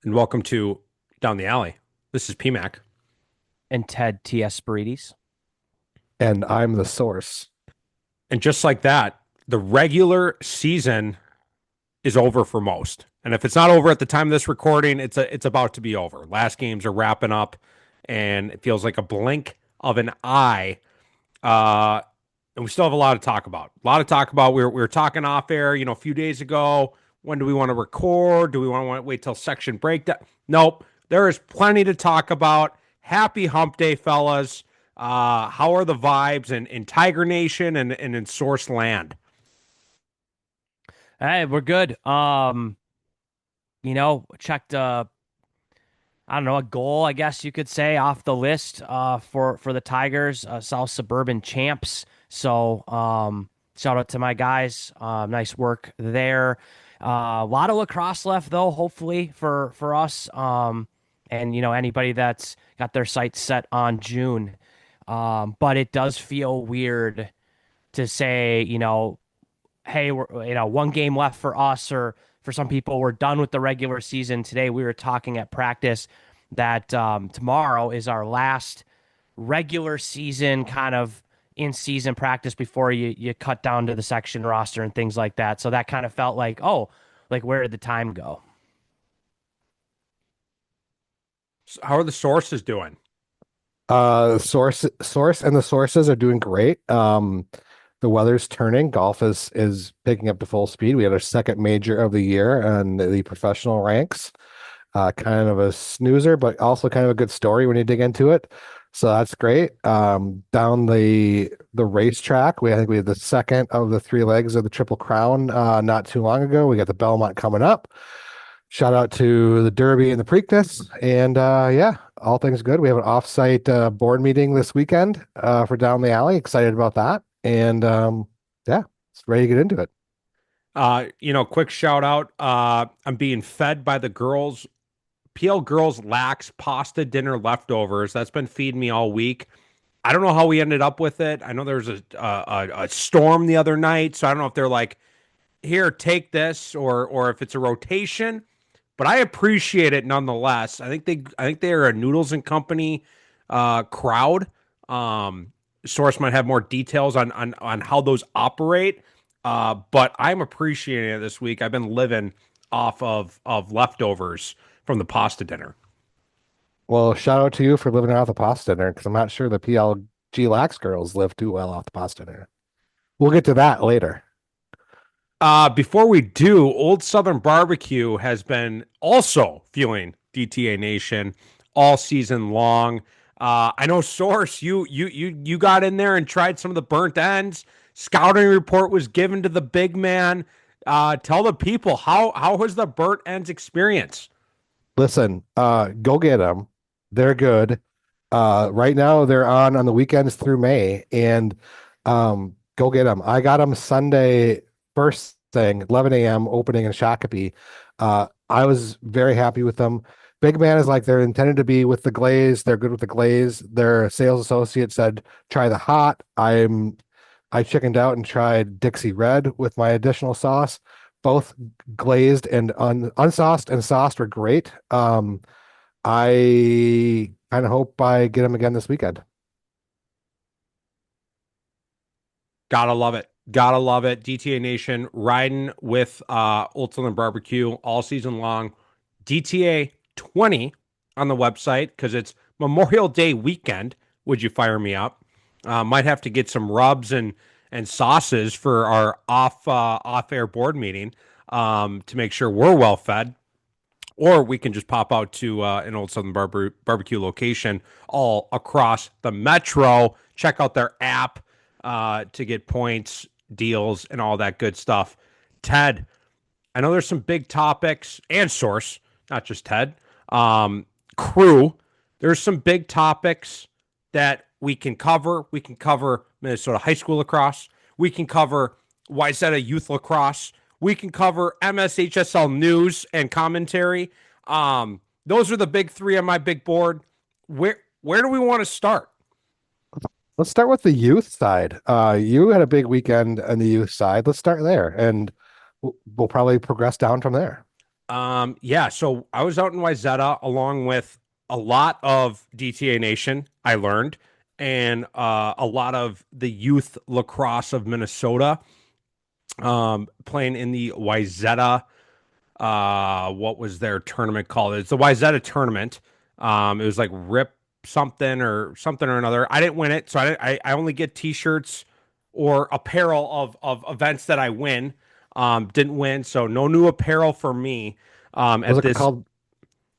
and welcome to Down the Alley. This is PMAC. And Ted T.S. Spirides. And I'm the source. And just like that, the regular season is over for most. And if it's not over at the time of this recording, it's about to be over. Last games are wrapping up, and it feels like a blink of an eye. Uh, and we still have a lot to talk about. A lot to talk about. We were talking off air, a few days ago. When do we want to record? Do we want to wait till section breakdown? Nope. There is plenty to talk about. Happy Hump Day, fellas. How are the vibes in Tiger Nation and in Source Land? Hey, we're good. Checked I don't know, a goal, I guess you could say, off the list for the Tigers, South Suburban champs. So shout out to my guys. Nice work there. A lot of lacrosse left though, hopefully for us. And anybody that's got their sights set on June. But it does feel weird to say, hey, we're one game left for us, or for some people, we're done with the regular season. Today we were talking at practice that tomorrow is our last regular season kind of in season practice before you cut down to the section roster and things like that. So that kind of felt like, oh, like where did the time go? How are the sources doing? Source and the sources are doing great. The weather's turning. Golf is picking up to full speed. We had our second major of the year and the professional ranks. Kind of a snoozer, but also kind of a good story when you dig into it. So that's great. Down the racetrack, I think we had the second of the three legs of the Triple Crown not too long ago. We got the Belmont coming up. Shout out to the Derby and the Preakness. And yeah, all things good. We have an offsite board meeting this weekend for Down the Alley. Excited about that. And yeah, it's ready to get into it. Quick shout out. I'm being fed by the girls. PL Girls Lax pasta dinner leftovers. That's been feeding me all week. I don't know how we ended up with it. I know there was a storm the other night, so I don't know if they're like, here, take this, or if it's a rotation. But I appreciate it nonetheless. I think they are a Noodles and Company crowd. Source might have more details on how those operate. But I'm appreciating it this week. I've been living off of leftovers from the pasta dinner. Well, shout out to you for living off the pasta dinner because I'm not sure the PLG Lax girls live too well off the pasta dinner. We'll get to that later. Before we do, Old Southern Barbecue has been also fueling DTA Nation all season long. I know Source, you got in there and tried some of the burnt ends. Scouting report was given to the big man. Tell the people how was the burnt ends experience? Listen, go get them. They're good. Right now they're on the weekends through May, and go get them. I got them Sunday first thing, 11 a.m. opening in Shakopee. I was very happy with them. Big Man is like they're intended to be with the glaze. They're good with the glaze. Their sales associate said, try the hot. I chickened out and tried Dixie Red with my additional sauce. Both glazed and unsauced and sauced were great. I kind of hope I get them again this weekend. Gotta love it. Gotta love it. DTA Nation riding with Old Southern Barbecue all season long. DTA 20 on the website because it's Memorial Day weekend. Would you fire me up? Might have to get some rubs and sauces for our off air board meeting to make sure we're well fed. Or we can just pop out to an Old Southern Barbecue location all across the metro. Check out their app to get points, deals, and all that good stuff. Ted, I know there's some big topics and Source, not just Ted. Crew, there's some big topics that we can cover. We can cover Minnesota high school lacrosse. We can cover Wayzata youth lacrosse. We can cover MSHSL news and commentary. Those are the big three on my big board. Where do we want to start? Let's start with the youth side. You had a big weekend on the youth side. Let's start there, and we'll probably progress down from there. Yeah, so I was out in Wayzata along with a lot of DTA Nation, I learned, and a lot of the youth lacrosse of Minnesota, playing in the Wayzata. What was their tournament called? It's the Wayzata tournament. It was like Rip something or another. I didn't win it, so I only get T-shirts or apparel of events that I win. Didn't win, so no new apparel for me. Was At it this, called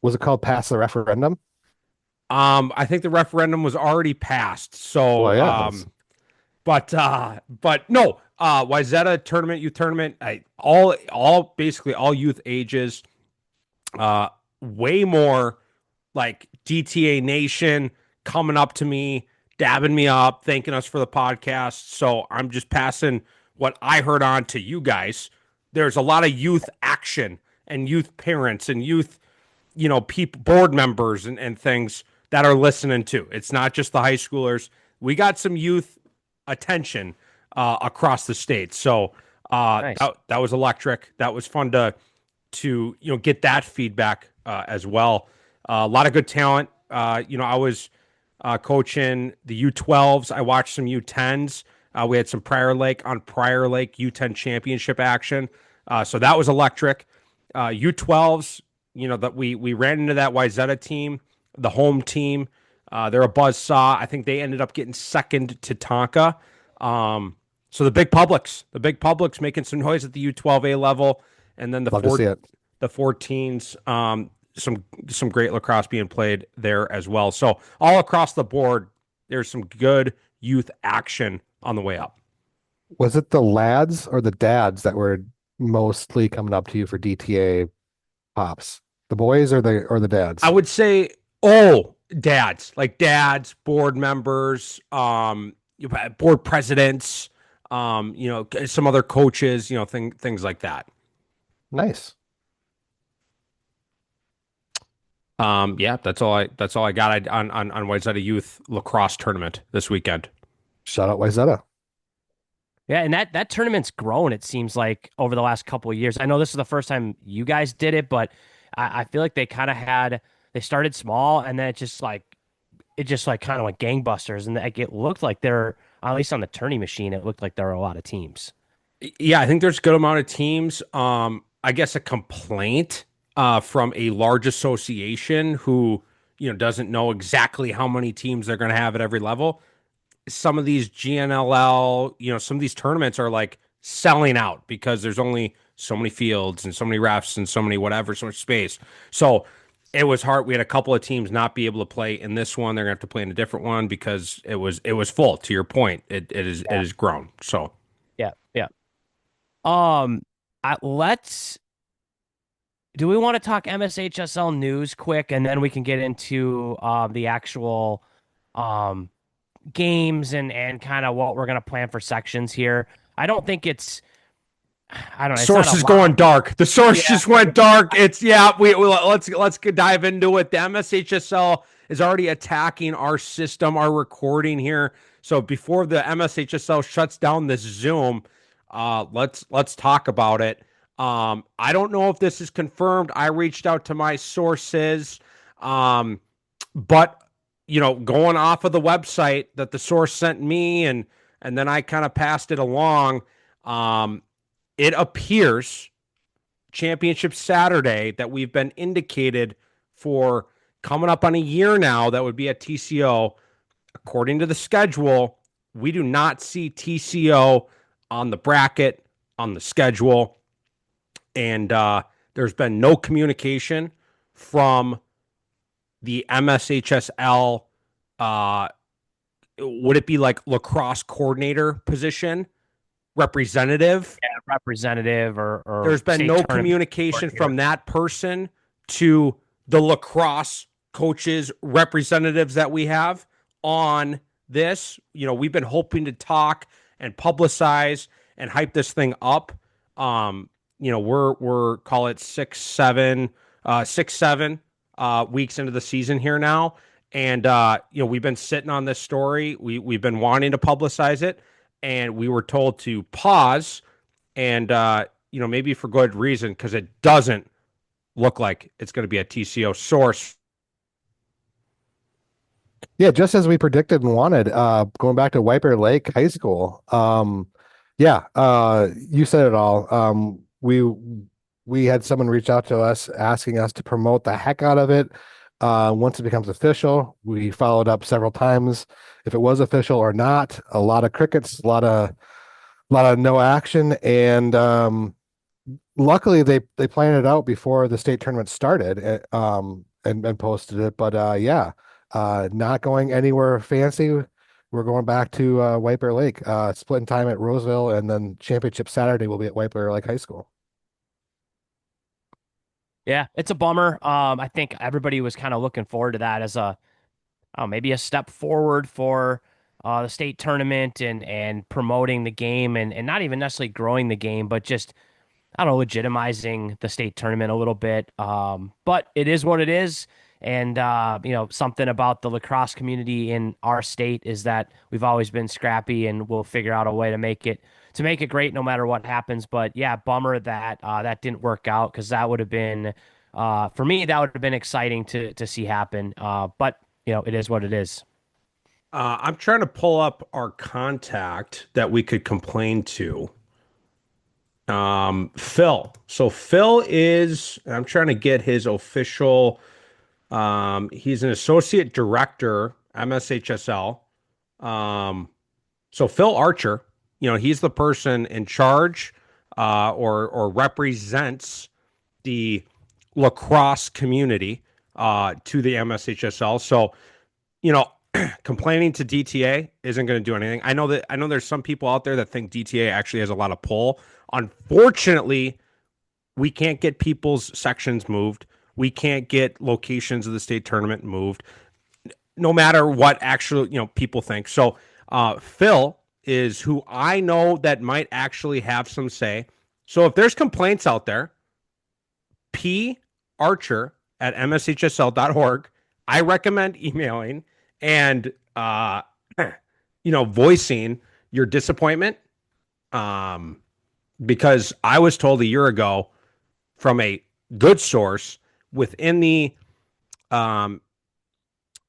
was it called Pass the Referendum? I think the referendum was already passed. Well, So, yeah. but no, Wayzata tournament, youth tournament, all basically all youth ages. Uh, Way more like DTA Nation coming up to me, dabbing me up, thanking us for the podcast. So I'm just passing what I heard on to you guys. There's a lot of youth action and youth parents and youth, people, board members and things that are listening too. It's not just the high schoolers. We got some youth attention across the state. So Nice. that was electric. That was fun to get that feedback as well. A lot of good talent. I was coaching the U12s. I watched some U10s. We had some Prior Lake U10 championship action. So that was electric. U12s, that we ran into that Wayzata team, the home team. They're a buzz saw. I think they ended up getting second to Tonka. So the big public's making some noise at the U12A level, and then Love to see it. the 14s, some great lacrosse being played there as well. So all across the board, there's some good youth action on the way up. Was it the lads or the dads that were mostly coming up to you for DTA pops? The boys or the I dads? would say, oh, dads, board members, board presidents, some other coaches, things like that. Nice. Yeah, that's all I got on Wayzata Youth lacrosse tournament this weekend. Shout out Wayzata. Yeah, and that tournament's grown, it seems like, over the last couple of years. I know this is the first time you guys did it, but I feel like they started small and then it just kind of went gangbusters. And like, it looked like at least on the tourney machine, it looked like there were a lot of teams. Yeah, I think there's a good amount of teams. I guess a complaint from a large association who doesn't know exactly how many teams they're going to have at every level. Some of these GNLL, some of these tournaments are like selling out because there's only so many fields and so many refs and so many whatever, so much space. So it was hard. We had a couple of teams not be able to play in this one. They're gonna have to play in a different one because it was full. To your point, it is grown. So Yeah, yeah. Um, let's. Do we want to talk MSHSL news quick, and then we can get into the actual um games and kind of what we're gonna plan for sections here. I don't think it's. I don't know. It's not source a is lot. going dark. The source Yeah. just went dark. It's yeah. Let's dive into it. The MSHSL is already attacking our system, our recording here. So before the MSHSL shuts down this Zoom, let's talk about it. I don't know if this is confirmed. I reached out to my sources, but going off of the website that the source sent me, and then I kind of passed it along. It appears Championship Saturday that we've been indicated for coming up on a year now that would be at TCO. According to the schedule, we do not see TCO on the bracket, on the schedule, and there's been no communication from the MSHSL. Uh, would it be like lacrosse coordinator position, representative? Representative or There's been state no tournament communication coordinator. from that person to the lacrosse coaches representatives that we have on this. We've been hoping to talk and publicize and hype this thing up. We're call it 6, 7 weeks into the season here now. And we've been sitting on this story. We've been wanting to publicize it, and we were told to pause, and maybe for good reason, because it doesn't look like it's going to be a TCO source. Yeah, just as we predicted and wanted, going back to Wiper Lake High School. Yeah, you said it all. We had someone reach out to us asking us to promote the heck out of it. Once it becomes official, we followed up several times if it was official or not. A lot of crickets, a lot of no action, and luckily they planned it out before the state tournament started, and posted it. But yeah, not going anywhere fancy. We're going back to White Bear Lake, splitting time at Roseville, and then championship Saturday will be at White Bear Lake High School. Yeah, it's a bummer. I think everybody was kind of looking forward to that as a maybe a step forward for the state tournament and promoting the game and not even necessarily growing the game, but just I don't know, legitimizing the state tournament a little bit. But it is what it is. And something about the lacrosse community in our state is that we've always been scrappy and we'll figure out a way to make it great no matter what happens. But yeah, bummer that that didn't work out because that would have been for me, that would have been exciting to see happen. But it is what it is. I'm trying to pull up our contact that we could complain to. Phil. So Phil is, I'm trying to get his official, he's an associate director, MSHSL. So Phil Archer, he's the person in charge, or represents the lacrosse community, to the MSHSL. So, you know, complaining to DTA isn't going to do anything. I know there's some people out there that think DTA actually has a lot of pull. Unfortunately, we can't get people's sections moved. We can't get locations of the state tournament moved, no matter what actually, people think. So, Phil is who I know that might actually have some say. So if there's complaints out there, P Archer at mshsl.org, I recommend emailing and voicing your disappointment. Because I was told a year ago from a good source within the um,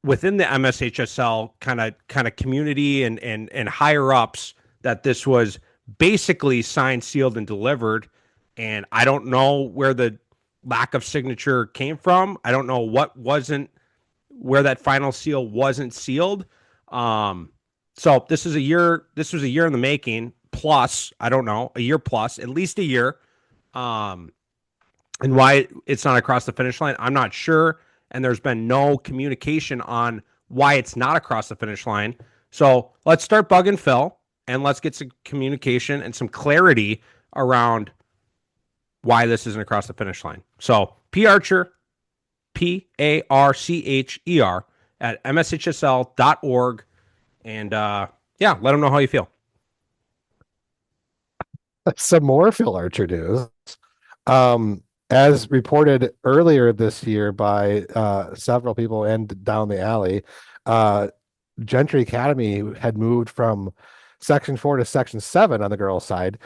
MSHSL kind of community and higher ups that this was basically signed, sealed, and delivered. And I don't know where the lack of signature came from. I don't know where that final seal wasn't sealed. So this is a year. This was a year in the making. Plus, I don't know, a year plus, at least a year. Um, and why it's not across the finish line, I'm not sure. And there's been no communication on why it's not across the finish line. So let's start bugging Phil and let's get some communication and some clarity around why this isn't across the finish line. So P Archer, Parcher at mshsl.org. And yeah, let them know how you feel. Some more Phil Archer news. As reported earlier this year by several people and down the alley, uh, Gentry Academy had moved from Section 4 to Section 7 on the girls' side,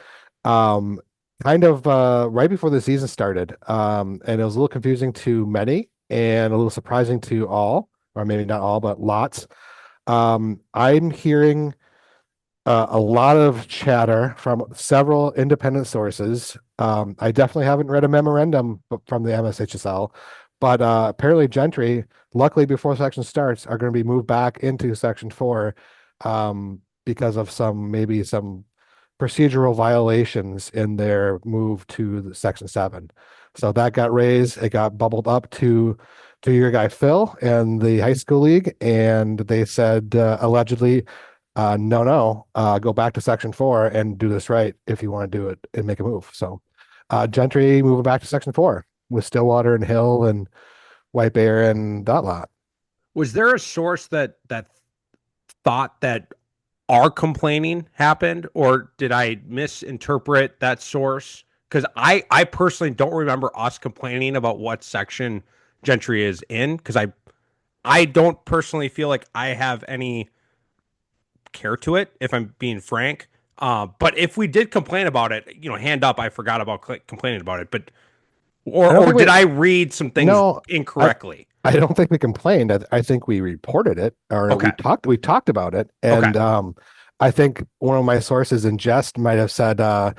um, kind of right before the season started. And it was a little confusing to many and a little surprising to all, or maybe not all, but lots. I'm hearing a lot of chatter from several independent sources. I definitely haven't read a memorandum from the MSHSL, but apparently Gentry, luckily before section starts, are going to be moved back into section 4, because of maybe some procedural violations in their move to the section 7. So that got raised. It got bubbled up to your guy Phil and the high school league, and they said allegedly, no, go back to section 4 and do this right if you want to do it and make a move. So Gentry moving back to section 4 with Stillwater and Hill and White Bear and that lot. Was there a source that thought that our complaining happened, or did I misinterpret that source? Because I personally don't remember us complaining about what section Gentry is in, because I don't personally feel like I have any care to it, if I'm being frank. But if we did complain about it, hand up, I forgot about complaining about it. But I don't Or think did we, I read some things no, I, incorrectly? I don't think we complained. I think we reported it or Okay. we talked about it. Okay. And I think one of my sources in jest might have said, uh,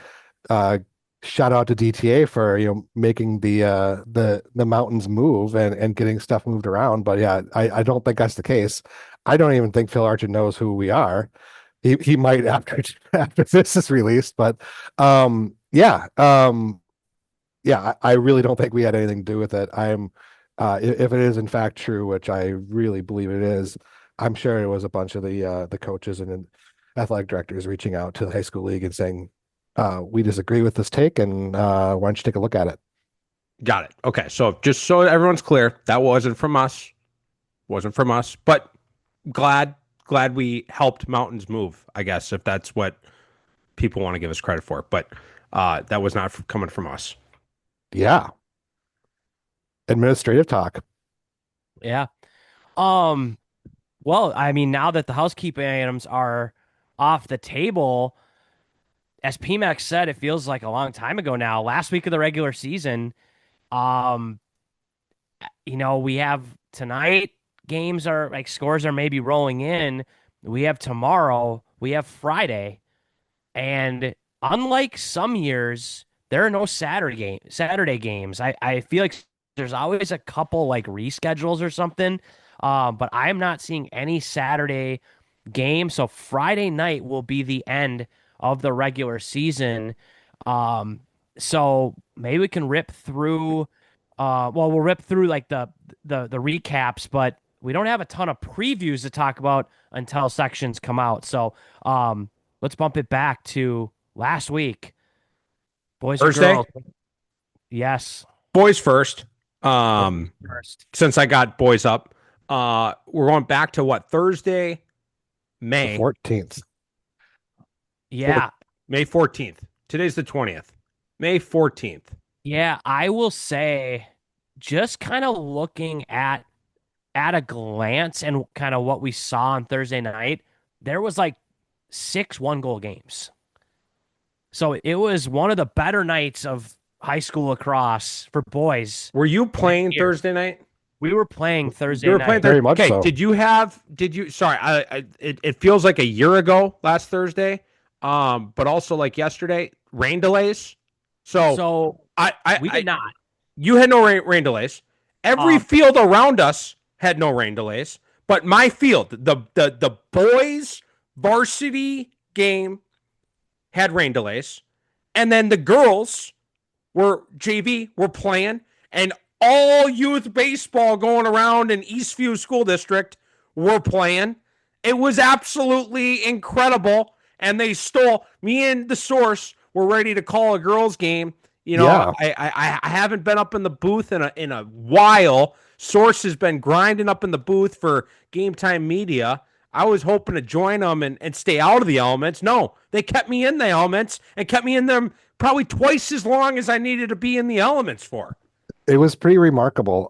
shout out to DTA for, making the mountains move and getting stuff moved around. But yeah, I don't think that's the case. I don't even think Phil Archer knows who we are. He might after after this is released, but yeah. Yeah, I really don't think we had anything to do with it. If it is in fact true, which I really believe it is, I'm sure it was a bunch of the coaches and athletic directors reaching out to the high school league and saying, we disagree with this take, and why don't you take a look at it? Got it. Okay. So just so everyone's clear, that wasn't from us. Wasn't from us. But glad glad we helped mountains move, I guess, if that's what people want to give us credit for. But that was not coming from us. Yeah, administrative talk. Yeah. Um, well, I mean, now that the housekeeping items are off the table, as PMAX said, it feels like a long time ago now. Last week of the regular season, um, we have tonight games are like scores are maybe rolling in. We have tomorrow, we have Friday, and unlike some years, there are no Saturday games. I feel like there's always a couple like reschedules or something. But I'm not seeing any Saturday game. So Friday night will be the end of the regular season. Um, so maybe we can rip through. Well, we'll rip through like the recaps, but we don't have a ton of previews to talk about until sections come out. So let's bump it back to last week, boys or Thursday, girls. Yes, boys first. boys Um, first. since I got boys up, we're going back to what Thursday, The May 14th. fourth, Yeah, May 14th. Today's the 20th. May 14th. yeah. I will say, just kind of looking at a glance and kind of what we saw on Thursday night, there was like 6 1-goal games. So it was one of the better nights of high school lacrosse for boys Were you this playing year. Thursday night? We were playing You Thursday were playing night. Thursday. Very much Okay. so. Did you, sorry, it feels like a year ago last Thursday. But also like yesterday, rain delays. So So we I did not. you had no rain delays. Every Um, field around us had no rain delays, but my field, the boys varsity game had rain delays, and then the girls were JV were playing, and all youth baseball going around in Eastview School District were playing. It was absolutely incredible, and they stole me and the source were ready to call a girls game. Yeah, I haven't been up in the booth in a while. Source has been grinding up in the booth for Game Time Media. I was hoping to join them and stay out of the elements. No, they kept me in the elements and kept me in them probably twice as long as I needed to be in the elements for. it was pretty remarkable.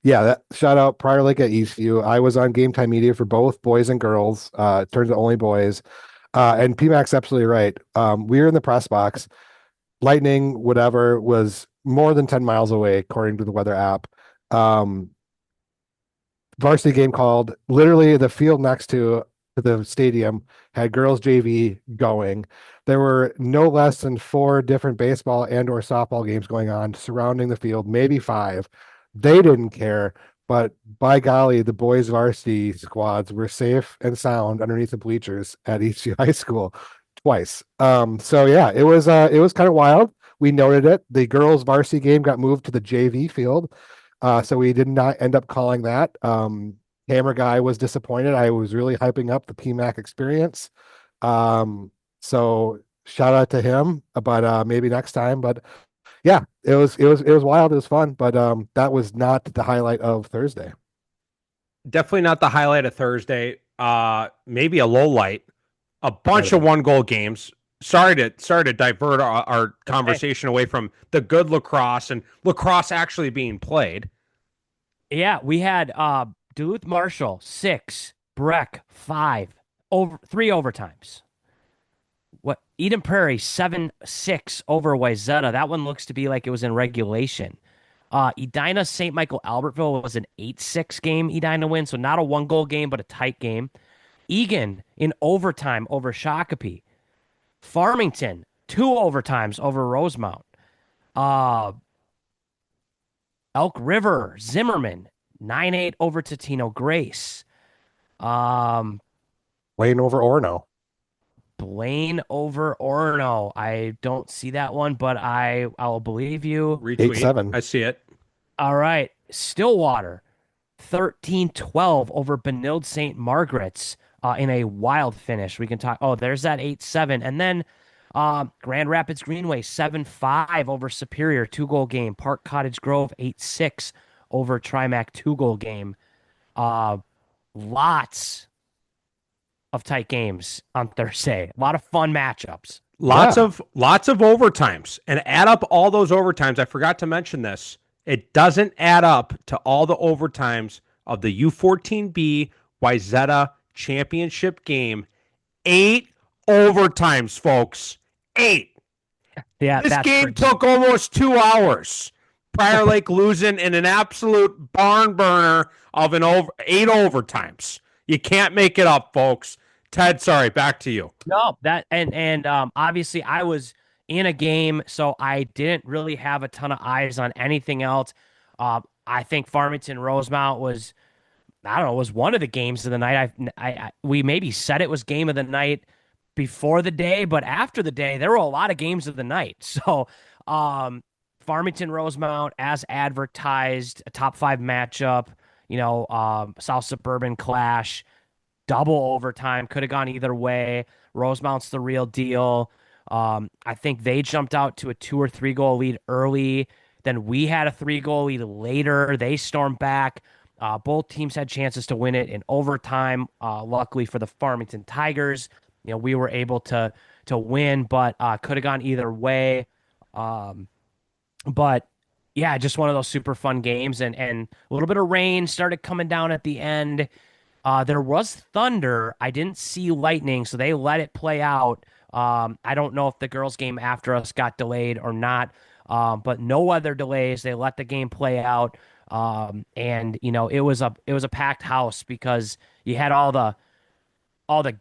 Yeah, that shout out Prior Lake at Eastview. I was on Game Time Media for both boys and girls. It turns out only boys. And PMAX absolutely right. We were in the press box. Lightning, whatever, was more than 10 miles away, according to the weather app. Um, Varsity game called. Literally, the field next to the stadium had girls JV going. There were no less than 4 different baseball and or softball games going on surrounding the field, maybe 5. They didn't care, but by golly, the boys varsity squads were safe and sound underneath the bleachers at ECU High School twice. So yeah, it was kind of wild. We noted it. The girls varsity game got moved to the JV field. So we did not end up calling that. Camera guy was disappointed. I was really hyping up the PMAC experience. So shout out to him, but maybe next time. But yeah, it was wild. It was fun, but that was not the highlight of Thursday. Definitely not the highlight of Thursday. Maybe a low light. A Might bunch have of been. 1 goal games. Sorry to divert our okay. conversation away from the good lacrosse and lacrosse actually being played. Yeah, we had Duluth Marshall 6, Breck 5, over 3 overtimes. what Eden Prairie 7-6 over Wayzata. That one looks to be like it was in regulation. Edina St. Michael Albertville was an 8-6 game Edina win, so not a one goal game, but a tight game. Egan in overtime over Shakopee. Farmington, two overtimes over Rosemount. Uh, Elk River, Zimmerman, 9-8 over Totino Grace. Um, Lane over Orono. Blaine over Orono. I don't see that one, but I'll believe you. Eight Retweet. seven. I see it. All right. Stillwater, 13-12 over Benilde St. Margaret's in a wild finish. We can talk. Oh, there's that 8-7. And then Grand Rapids Greenway, 7-5 over Superior, two-goal game. Park Cottage Grove, 8-6 over Trimac, two-goal game. Uh, Lots of tight games on Thursday. A lot of fun matchups. Lots Yeah. of overtimes, and add up all those overtimes. I forgot to mention this. It doesn't add up to all the overtimes of the U14B Wayzata championship game. 8 overtimes, folks. 8. Yeah, This that's game pretty. took almost 2 hours. Prior Lake losing in an absolute barn burner of 8 overtimes. You can't make it up, folks. Ted, sorry, back to you. No, that and obviously I was in a game, so I didn't really have a ton of eyes on anything else. I think Farmington Rosemount was, I don't know, was one of the games of the night. We maybe said it was game of the night before the day, but after the day, there were a lot of games of the night. So, Farmington Rosemount, as advertised, a top five matchup. South Suburban clash, double overtime, could have gone either way. Rosemount's the real deal. I think they jumped out to a 2 or 3 goal lead early. Then we had a 3 goal lead later. They stormed back. Both teams had chances to win it in overtime. Luckily for the Farmington Tigers, we were able to win, but could have gone either way. Um, but yeah, just one of those super fun games, and a little bit of rain started coming down at the end. There was thunder. I didn't see lightning, so they let it play out. I don't know if the girls' game after us got delayed or not, but no other delays. They let the game play out, and it was a packed house because you had all the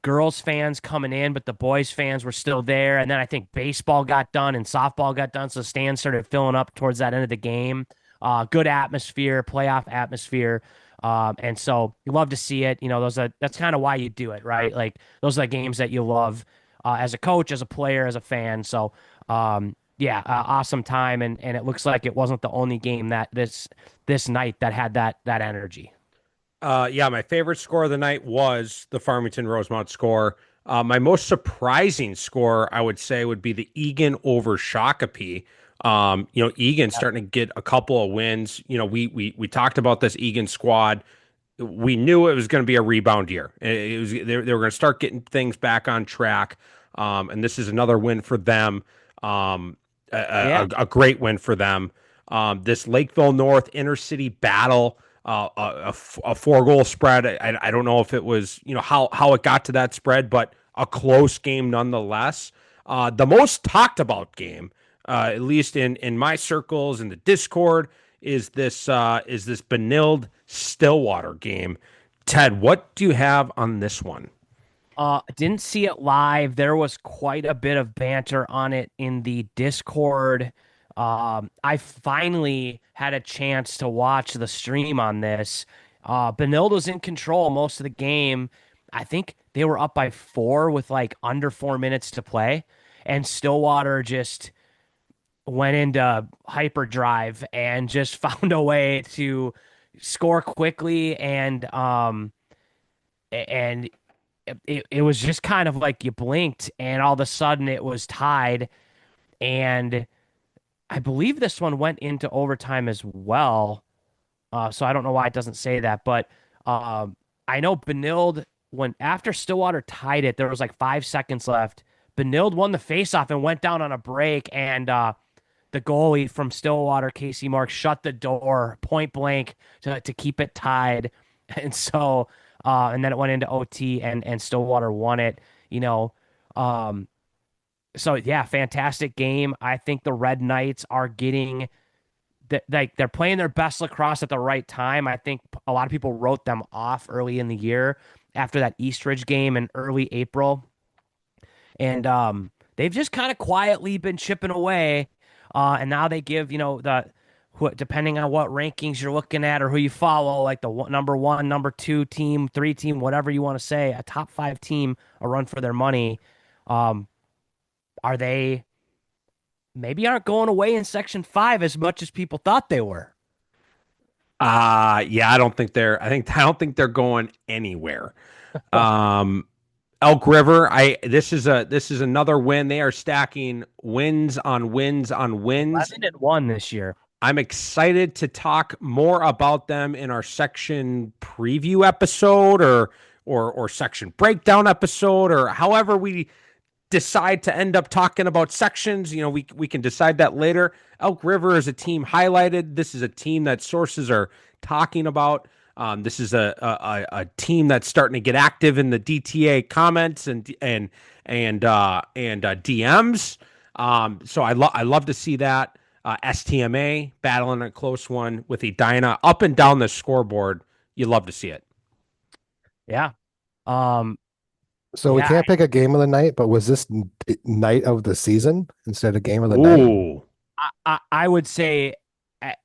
girls fans coming in, but the boys fans were still there. And then I think baseball got done and softball got done, so the stands started filling up towards that end of the game. Good atmosphere, playoff atmosphere. And so you love to see it. That's kind of why you do it, right? Like those are the games that you love as a coach, as a player, as a fan. So yeah, awesome time, and it looks like it wasn't the only game that this night that had that energy. Yeah, my favorite score of the night was the Farmington Rosemount score. My most surprising score, I would say, would be the Egan over Shakopee. Egan starting to get a couple of wins. We talked about this Egan squad. We knew it was going to be a rebound year. They were going to start getting things back on track. And this is another win for them. Yeah. A great win for them. This Lakeville North intercity battle. A 4-goal spread. I don't know if it was, how it got to that spread, but a close game nonetheless. The most talked about game, at least in my circles in the Discord, is this Benilde Stillwater game. Ted, what do you have on this one? Didn't see it live. There was quite a bit of banter on it in the Discord. I finally had a chance to watch the stream on this. Benilde was in control most of the game. I think they were up by 4 with like under 4 minutes to play, and Stillwater just went into hyperdrive and just found a way to score quickly, and it was just kind of like you blinked and all of a sudden it was tied. And I believe this one went into overtime as well. So I don't know why it doesn't say that, but I know Benilde, when after Stillwater tied it, there was like 5 seconds left. Benilde won the faceoff and went down on a break, and the goalie from Stillwater, Casey Marks, shut the door point blank to keep it tied. And so, and then it went into OT, and Stillwater won it. Um, So yeah, fantastic game. I think the Red Knights are getting like they're playing their best lacrosse at the right time. I think a lot of people wrote them off early in the year after that Eastridge game in early April, and they've just kind of quietly been chipping away. And now they give depending on what rankings you're looking at or who you follow, like the number one, number two team, three team, whatever you want to say, a top five team, a run for their money. Um, are they maybe aren't going away in Section 5 as much as people thought they were? Yeah, I don't think they're going anywhere. Um, Elk River, this is another win. They are stacking wins on wins on wins. 11-1 this year. I'm excited to talk more about them in our section preview episode or section breakdown episode or however we decide to end up talking about sections. We can decide that later. Elk River is a team highlighted. This is a team that sources are talking about. This is a team that's starting to get active in the DTA comments and DMs. So I love to see that. STMA battling a close one with Edina up and down the scoreboard. You love to see it. Yeah. Um, So we yeah, can't pick a game of the night, but was this night of the season instead of game of the night? Ooh, I would say,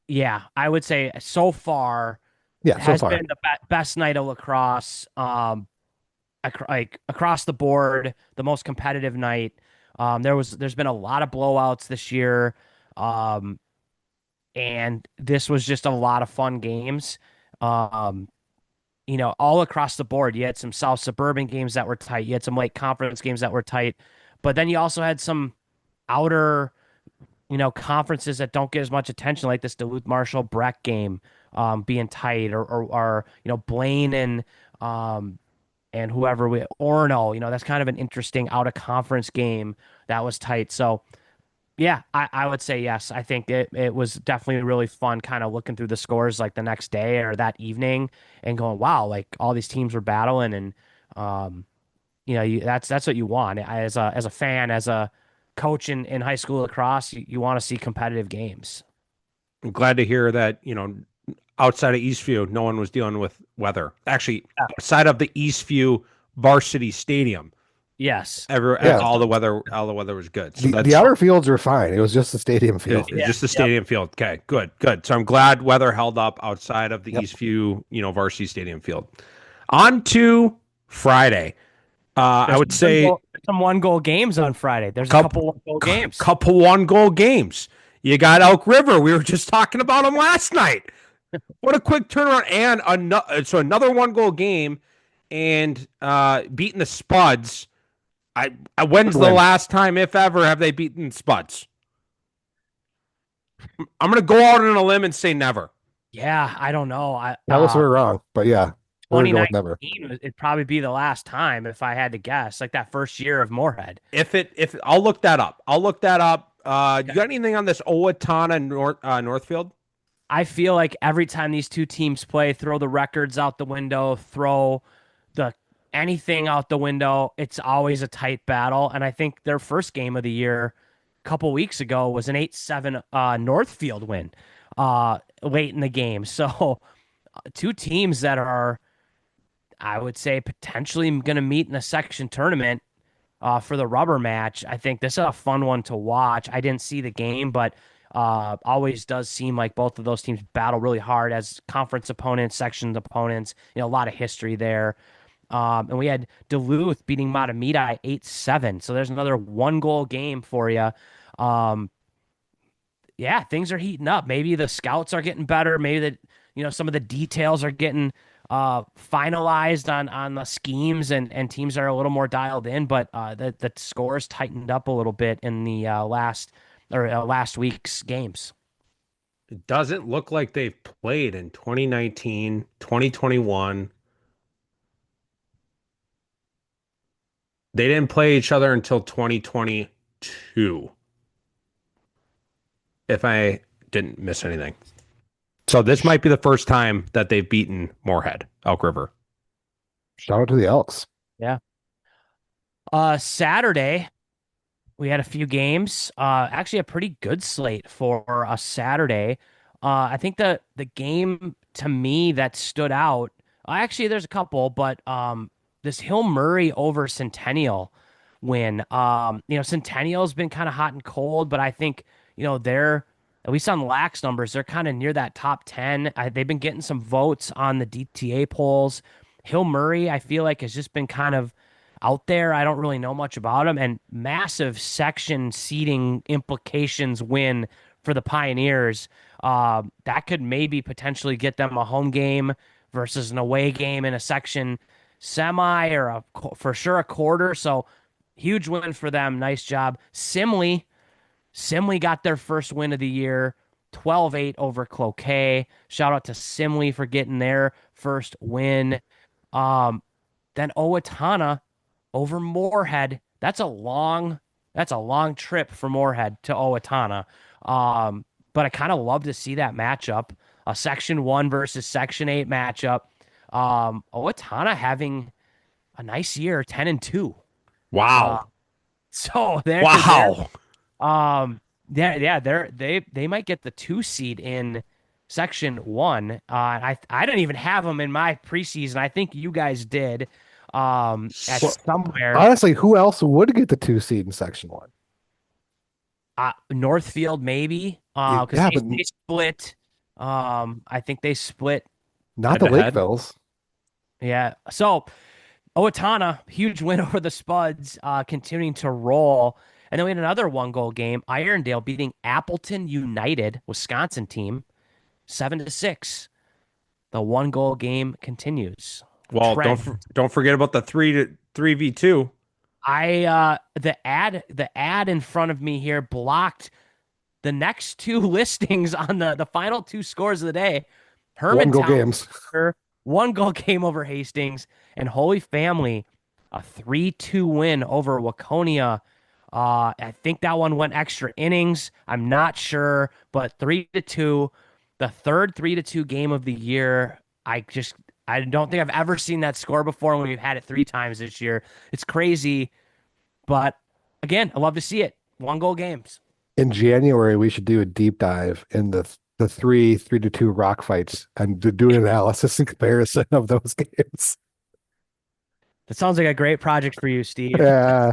yeah, I would say so far Yeah, so has far. been the best night of lacrosse. Like across the board, the most competitive night. There's been a lot of blowouts this year. Um, and this was just a lot of fun games. Um, all across the board. You had some South Suburban games that were tight. You had some Lake Conference games that were tight, but then you also had some outer, conferences that don't get as much attention, like this Duluth Marshall Breck game, being tight, or Blaine and whoever we Orono. That's kind of an interesting out of conference game that was tight. So yeah, I would say yes. I think it was definitely really fun kind of looking through the scores like the next day or that evening and going, wow, like all these teams were battling and um that's what you want as a fan, as a coach in high school lacrosse, you want to see competitive games. I'm glad to hear that, outside of Eastview, no one was dealing with weather. Actually, Yeah. outside of the Eastview varsity stadium, Yes. Yeah. all the weather was good. So The that's outer fields were fine. It was just the stadium field. it's Yeah. just the Yep. stadium field. Okay, good, good. So I'm glad weather held up outside of the Yep. Eastview, varsity stadium field. On to Friday. I There's would say some one goal games on Friday. There's a couple couple one goal games. couple 1 goal games. You got Elk River. We were just talking about them last night. What a quick turnaround and another 1 goal game and beating the Spuds. When's Good the win. last time, if ever, have they beaten Spuds? I'm gonna go out on a limb and say never. Yeah, I don't know. Tell us we're wrong, but yeah, we're going with never. 2019, it'd probably be the last time if I had to guess, like that first year of Moorhead. If I'll look that up. I'll look that up. You Okay. got anything on this Owatonna Northfield? I feel like every time these two teams play, throw the records out the window, throw the anything out the window. It's always a tight battle. And I think their first game of the year a couple weeks ago was an 8-7 Northfield win late in the game. So two teams that are, I would say, potentially going to meet in a section tournament for the rubber match. I think this is a fun one to watch. I didn't see the game, but always does seem like both of those teams battle really hard as conference opponents, sections opponents. A lot of history there. And we had Duluth beating Matamidi 8-7. So there's another 1 goal game for you. Yeah, things are heating up. Maybe the scouts are getting better. Maybe some of the details are getting finalized on the schemes and teams are a little more dialed in. But the scores tightened up a little bit in the last week's games. It doesn't look like they've played in 2019, 2021. They didn't play each other until 2022. If I didn't miss anything. So this might be the first time that they've beaten Moorhead, Elk River. Shout out to the Elks. Yeah. Saturday, We had a few games. Actually, a pretty good slate for a Saturday. I think the game to me that stood out. Actually, there's a couple, but this Hill Murray over Centennial win. Centennial's been kind of hot and cold, but I think they're at least on lax numbers, they're kind of near that top 10. They've been getting some votes on the DTA polls. Hill Murray, I feel like, has just been kind of out there. I don't really know much about him, and massive section seating implications win for the Pioneers. That could maybe potentially get them a home game versus an away game in a section semi or for sure a quarter. So huge win for them. Nice job. Simley got their first win of the year, 12-8 over Cloquet. Shout out to Simley for getting their first win. Um, then Owatonna over Moorhead. That's a long trip for Moorhead to Owatonna. But I kind of love to see that matchup, a Section 1 versus Section 8 matchup. Owatonna having a nice year, 10-2. Uh, Wow. so they're Wow. yeah, they might get the 2 seed in Section 1. I didn't even have them in my preseason. I think you guys did. At Well, somewhere, honestly, who else would get the 2 seed in Section 1? Northfield maybe. Because Yeah, they but they split. I think they split. not Head the to head. Lakevilles. Yeah. So Owatonna, huge win over the Spuds, continuing to roll. And then we had another 1 goal game. Irondale beating Appleton United, Wisconsin team, 7-6. The 1 goal game continues. Well, Trend. don't forget about the 3v2. The ad in front of me here blocked the next two listings on the final two scores of the day. 1 goal Hermantown games. 1 goal game over Hastings, and Holy Family a 3-2 win over Waconia. I think that one went extra innings. I'm not sure, but 3-2, the third 3-2 game of the year. I don't think I've ever seen that score before when we've had it 3 times this year. It's crazy, but again, I love to see it. 1 goal games. In January, we should do a deep dive in the 3-2 rock fights and do an analysis and comparison of those games. That sounds like a great project for you, Steve. Yeah,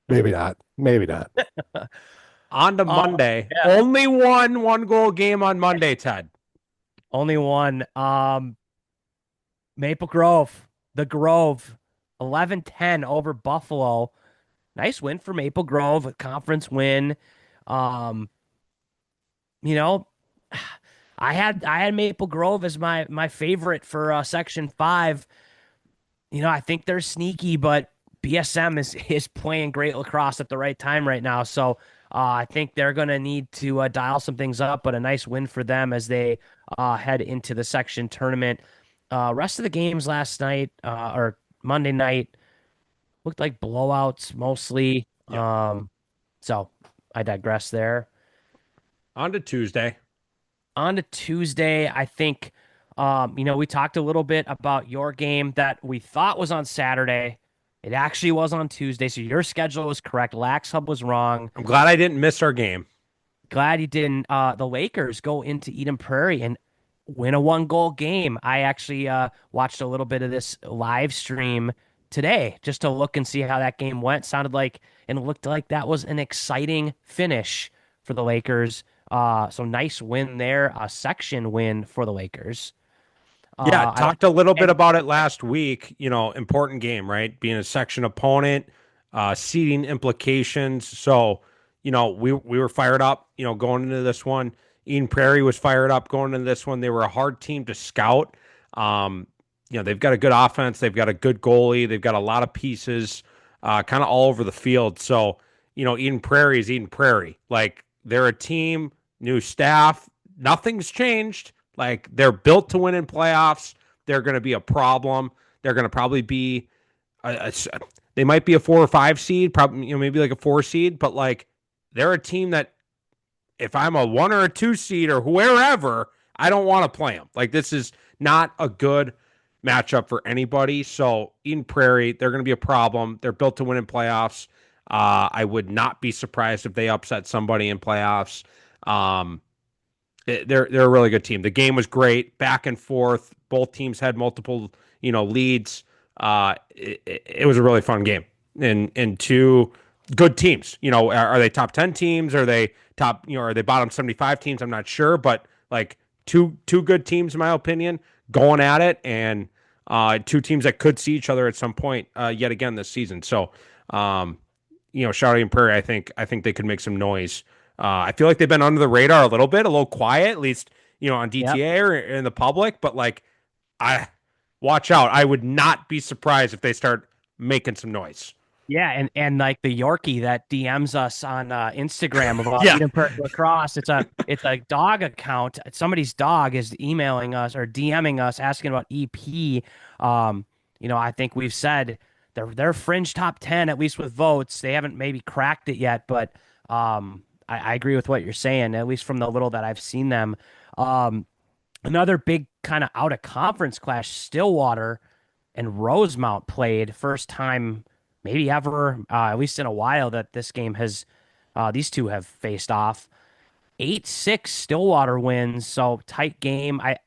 maybe not. Maybe not. On to Oh, Monday. yeah. Only one goal game on Monday, Ted. Only one. Maple Grove, the Grove, 11-10 over Buffalo. Nice win for Maple Grove, a conference win. Um, you know, I had Maple Grove as my favorite for Section 5. I think they're sneaky, but BSM is playing great lacrosse at the right time right now. So I think they're going to need to dial some things up, but a nice win for them as they head into the section tournament. Rest of the games last night or Monday night looked like blowouts mostly. Yep. So I digress there. On to Tuesday. On to Tuesday, I think, we talked a little bit about your game that we thought was on Saturday. It actually was on Tuesday, so your schedule was correct. Lax Hub was wrong. I'm glad I didn't miss our game. Glad you didn't. The Lakers go into Eden Prairie and win a 1 goal game. I actually watched a little bit of this live stream today just to look and see how that game went. Sounded like and looked like that was an exciting finish for the Lakers. So nice win there, a section win for the Lakers. Yeah, I talked a little bit and about it last week. Important game, right? Being a section opponent, seeding implications. So, we were fired up, going into this one. Eden Prairie was fired up going into this one. They were a hard team to scout. They've got a good offense. They've got a good goalie. They've got a lot of pieces kind of all over the field. So, Eden Prairie is Eden Prairie. Like, they're a team, new staff. Nothing's changed. Like, they're built to win in playoffs. They're going to be a problem. They're going to probably be they might be a 4 or 5 seed, probably maybe like a 4 seed, but like they're a team that if I'm a 1 or a 2 seed or wherever, I don't want to play them. Like, this is not a good matchup for anybody. So Eden Prairie, they're going to be a problem. They're built to win in playoffs. I would not be surprised if they upset somebody in playoffs. Um, they're a really good team. The game was great, back and forth. Both teams had multiple, leads. It was a really fun game, and two good teams. Are they top 10 teams? Are they top? Are they bottom 75 teams? I'm not sure, but like two good teams in my opinion, going at it, and two teams that could see each other at some point yet again this season. So, Shouting and Prairie, I think they could make some noise. I feel like they've been under the radar a little bit, a little quiet, at least on Yep. DTA or in the public. But like, I watch out. I would not be surprised if they start making some noise. Yeah, and like the Yorkie that DMs us on Instagram about Yeah, Edinburgh lacrosse. It's a dog account. Somebody's dog is emailing us or DMing us asking about EP. I think we've said they're fringe top 10 at least with votes. They haven't maybe cracked it yet, but I agree with what you're saying. At least from the little that I've seen them. Another big kind of out of conference clash. Stillwater and Rosemount played first time maybe ever, at least in a while, that this game has these two have faced off. 8-6 Stillwater wins, so tight game. I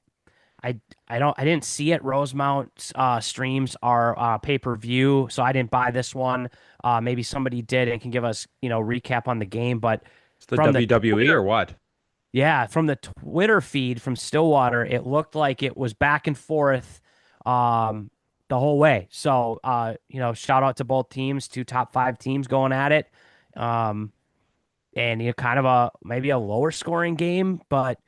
didn't see it. Rosemount streams are pay-per-view, so I didn't buy this one. Maybe somebody did and can give us, recap on the game. But it's the from the WWE or Twitter, what? yeah, from the Twitter feed from Stillwater, it looked like it was back and forth the whole way. So, shout out to both teams, two top five teams going at it. Um, and kind of maybe a lower scoring game, but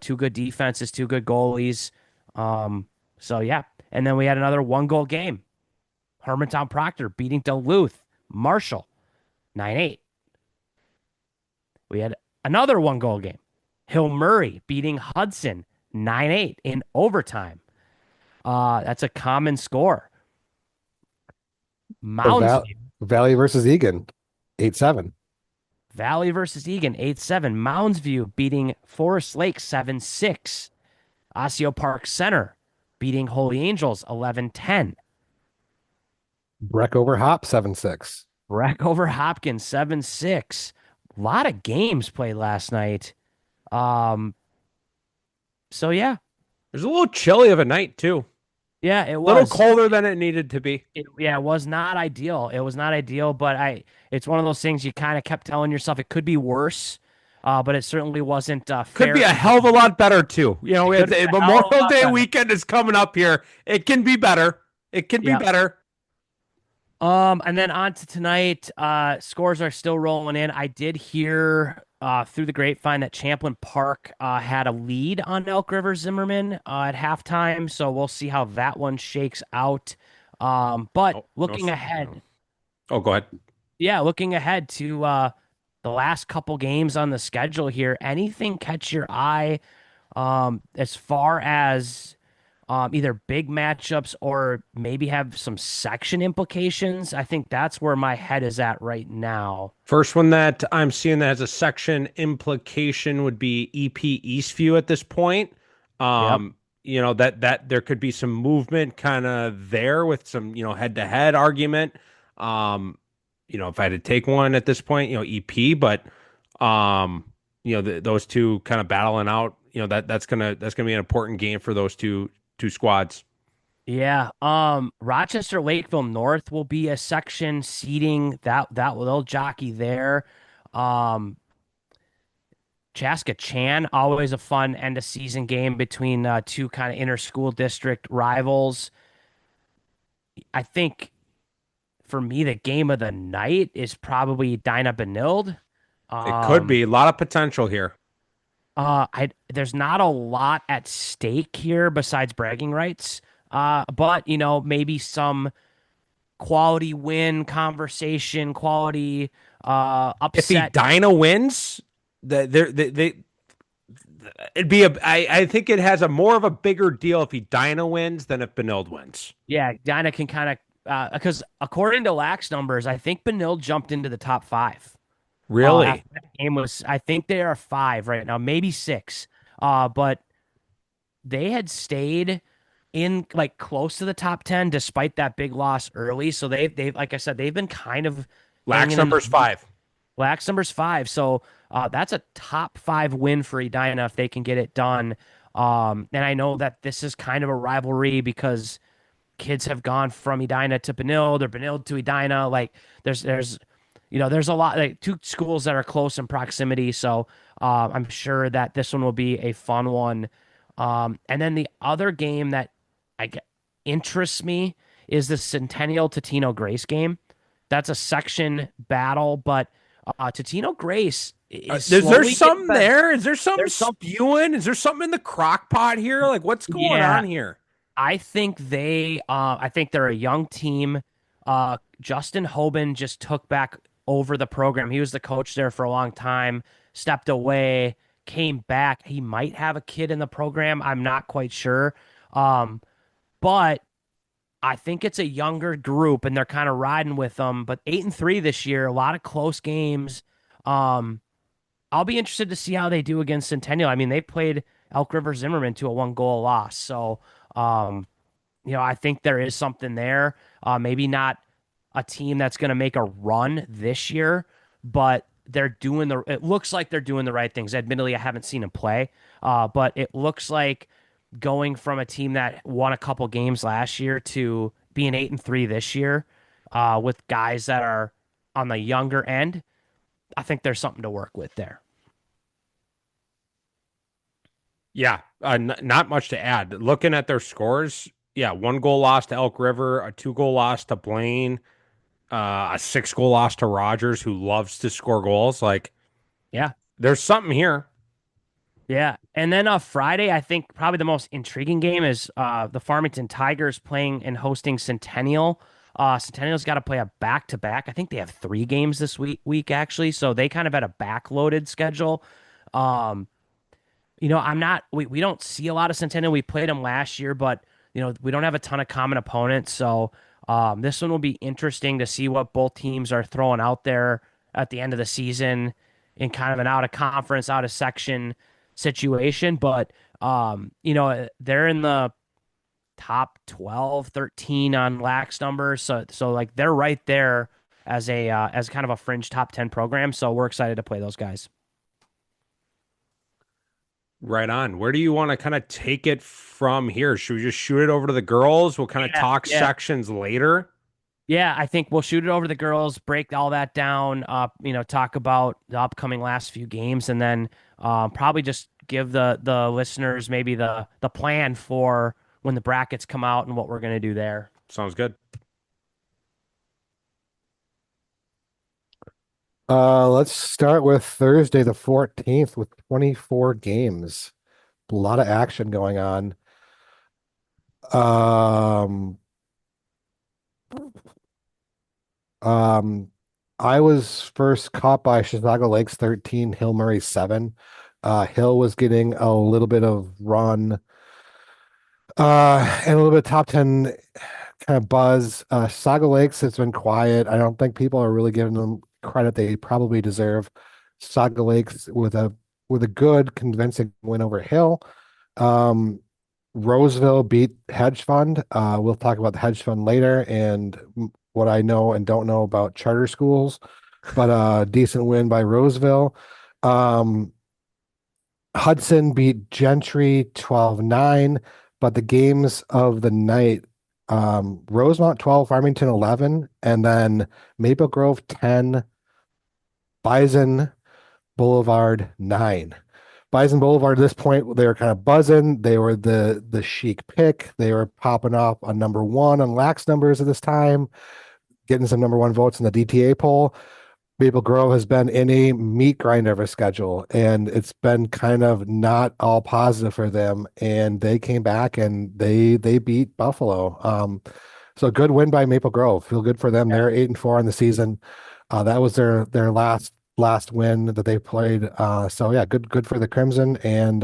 two good defenses, two good goalies. So yeah. And then we had another one goal game. Hermantown Proctor beating Duluth, Marshall 9-8. We had another one goal game. Hill Murray beating Hudson 9-8 in overtime. That's a common score. Val Moundsview, Valley versus Egan, 8-7. Valley versus Egan 8-7. Moundsview beating Forest Lake 7-6. Osseo Park Center beating Holy Angels 11-10. Breck over Hop, 7-6. Breck over Hopkins 7-6. A lot of games played last night. Um, so yeah, There's a little chilly of a night too. yeah, it A little was. colder than it needed to be. It was not ideal. It was not ideal, but it's one of those things you kind of kept telling yourself it could be worse. But it certainly wasn't Could fair. be a hell of a lot better too. It could be a hell of a Memorial lot Day better. weekend is coming up here. It can be better. It can be Yeah. better. And then on to tonight, scores are still rolling in. I did hear through the grapevine that Champlain Park had a lead on Elk River Zimmerman at halftime, so we'll see how that one shakes out. But Oh, looking no. ahead, Oh, go ahead. yeah, looking ahead to the last couple games on the schedule here, anything catch your eye as far as either big matchups or maybe have some section implications? I think that's where my head is at right now. First one that I'm seeing that has a section implication would be EP Eastview at this point. Yep. That there could be some movement kind of there with some, head to head argument. If I had to take one at this point, EP, but those two kind of battling out, that's gonna be an important game for those two squads. Yeah. Rochester Lakeville North will be a section seating that will jockey there. Um, Chaska Chan, always a fun end of season game between two kind of inter school district rivals. I think for me, the game of the night is probably Dinah Benilde. It could Um, be a lot of potential here. I there's not a lot at stake here besides bragging rights. But maybe some quality win conversation, quality If upset. Edina wins, it'd be I think it has a more of a bigger deal if Edina wins than if Benilde wins. Yeah, Dinah can kind of because according to Lax numbers, I think Benilde jumped into the top five. Really? After that game was, I think they are five right now, maybe six. But they had stayed in like close to the top 10 despite that big loss early. So they've like I said, they've been kind of Lax hanging in the number's 5. Lax number's 5. So that's a top 5 win for Edina if they can get it done. And I know that this is kind of a rivalry because kids have gone from Edina to Benilde or Benilde to Edina. Like there's there's a lot like two schools that are close in proximity. So I'm sure that this one will be a fun one. And then the other game that I get interests me is the Centennial Totino Grace game. That's a section battle, but Totino Grace is Is there slowly getting something better. there? Is there something There's some, spewing? Is there something in the crock pot here? Like, what's going yeah. on here? I think they're a young team. Justin Hoban just took back over the program. He was the coach there for a long time, stepped away, came back. He might have a kid in the program. I'm not quite sure. But I think it's a younger group and they're kind of riding with them. But 8-3 this year, a lot of close games. Um, I'll be interested to see how they do against Centennial. I mean, they played Elk River Zimmerman to a 1-goal loss. So, I think there is something there. Maybe not a team that's going to make a run this year, but it looks like they're doing the right things. Admittedly, I haven't seen them play, but it looks like going from a team that won a couple games last year to being 8-3 this year, with guys that are on the younger end. I think there's something to work with there. Yeah, not much to add. Looking at their scores, yeah, 1-goal loss to Elk River, a 2-goal loss to Blaine, a 6-goal loss to Rogers, who loves to score goals. Like, Yeah. there's something here. Yeah. And then Friday, I think probably the most intriguing game is the Farmington Tigers playing and hosting Centennial. Centennial's got to play a back-to-back. I think they have 3 games this week actually, so they kind of had a backloaded schedule. Um, I'm not we don't see a lot of Centennial. We played them last year, but we don't have a ton of common opponents. So this one will be interesting to see what both teams are throwing out there at the end of the season in kind of an out of conference, out of section situation. But they're in the top 12, 13 on lax numbers. So like they're right there as kind of a fringe top 10 program. So we're excited to play those guys. Right on. Where do you want to kind of take it from here? Should we just shoot it over to the girls? We'll kind of Yeah, talk yeah. sections later. Yeah, I think we'll shoot it over to the girls, break all that down, talk about the upcoming last few games, and then probably just give the listeners maybe the plan for when the brackets come out and what we're going to do there. Sounds good. Let's start with Thursday the 14th with 24 games. A lot of action going on. Um, um, I was first caught by Chisago Lakes 13, Hill Murray 7. Hill was getting a little bit of run, and a little bit of top 10 kind of buzz. Saga Lakes has been quiet. I don't think people are really giving them credit they probably deserve. Saga Lakes with a good convincing win over Hill. Um, Roseville beat Hedge Fund. We'll talk about the Hedge Fund later and what I know and don't know about charter schools, but a decent win by Roseville. Um, Hudson beat Gentry 12-9, but the games of the night, Rosemont 12, Farmington 11, and then Maple Grove 10, Bison Boulevard 9. Bison Boulevard at this point, they were kind of buzzing. They were the chic pick. They were popping up on number 1 on lax numbers at this time, getting some number 1 votes in the DTA poll. Maple Grove has been in a meat grinder of a schedule, and it's been kind of not all positive for them. And they came back and they beat Buffalo. So good win by Maple Grove. Feel good for them. They're 8-4 in the season. That was their last win that they played. So yeah, good for the Crimson, and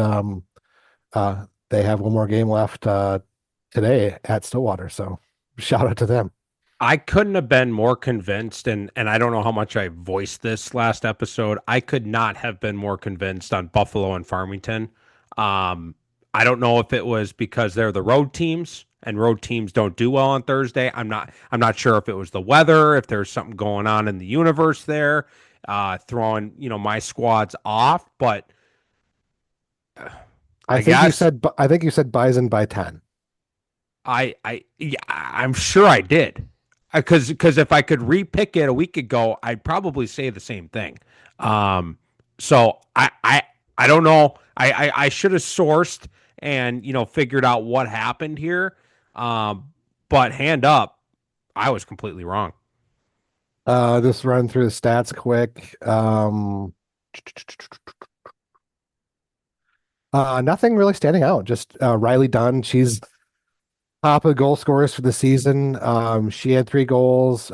they have one more game left today at Stillwater. So shout out to them. I couldn't have been more convinced, and I don't know how much I voiced this last episode. I could not have been more convinced on Buffalo and Farmington. I don't know if it was because they're the road teams and road teams don't do well on Thursday. I'm not sure if it was the weather, if there's something going on in the universe there, throwing, my squads off, but I guess I think you said Bison by 10. yeah, I'm sure I did. Because if I could repick it a week ago, I'd probably say the same thing. Um, so I don't know. I should have sourced and figured out what happened here. Um, but hand up, I was completely wrong. Just run through the stats quick. Nothing really standing out. Just Riley Dunn. She's top of goal scorers for the season. She had 3 goals.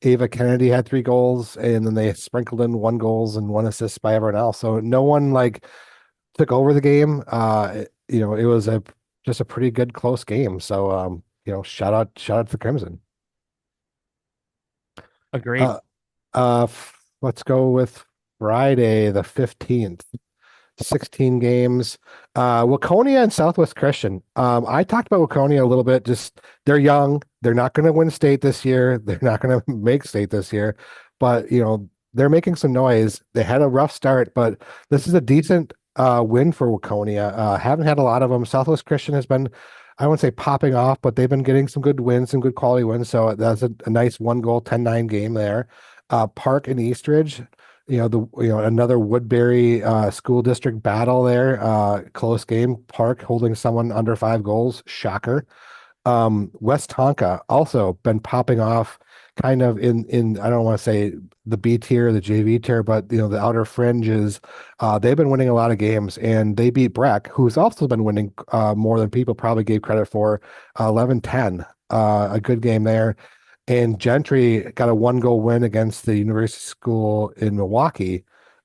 Ava Kennedy had 3 goals, and then they sprinkled in 1 goals and 1 assist by everyone else. So no one like took over the game. It was a just a pretty good close game. So shout out to the Crimson. Agreed. Uh, let's go with Friday the 15th. 16 games. Waconia and Southwest Christian. I talked about Waconia a little bit. Just they're young. They're not going to win state this year. They're not going to make state this year. But they're making some noise. They had a rough start, but this is a decent win for Waconia. Haven't had a lot of them. Southwest Christian has been, I wouldn't say popping off, but they've been getting some good wins, some good quality wins. So that's a nice 1 goal, 10-9 game there. Park and Eastridge, another Woodbury school district battle there. Close game. Park holding someone under 5 goals. Shocker. West Tonka also been popping off kind of in I don't want to say the B tier, the JV tier, but the outer fringes. They've been winning a lot of games, and they beat Breck, who's also been winning more than people probably gave credit for. 11-10. A good game there. And Gentry got a 1 goal win against the University School in Milwaukee,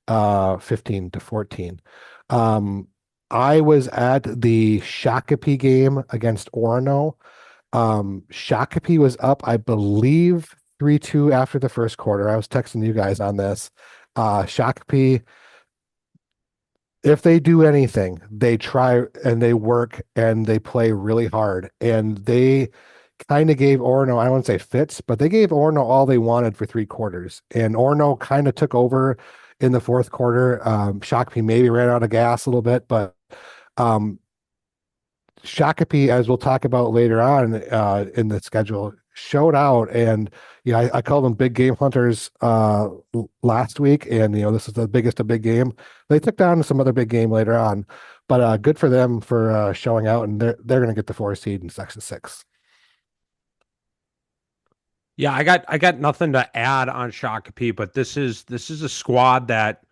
15-14. I was at the Shakopee game against Orono. Shakopee was up, I believe, 3-2 after the first quarter. I was texting you guys on this. Shakopee, if they do anything, they try and they work and they play really hard. And they kind of gave Orono, I wouldn't say fits, but they gave Orono all they wanted for 3 quarters. And Orono kind of took over in the fourth quarter. Shakopee maybe ran out of gas a little bit, but um, Shakopee, as we'll talk about later on in the schedule, showed out. And I called them big game hunters last week, and this is the biggest of big game. They took down some other big game later on, but good for them for showing out, and they're going to get the 4 seed in Section 6. Yeah, I got nothing to add on Shakopee, but this is a squad that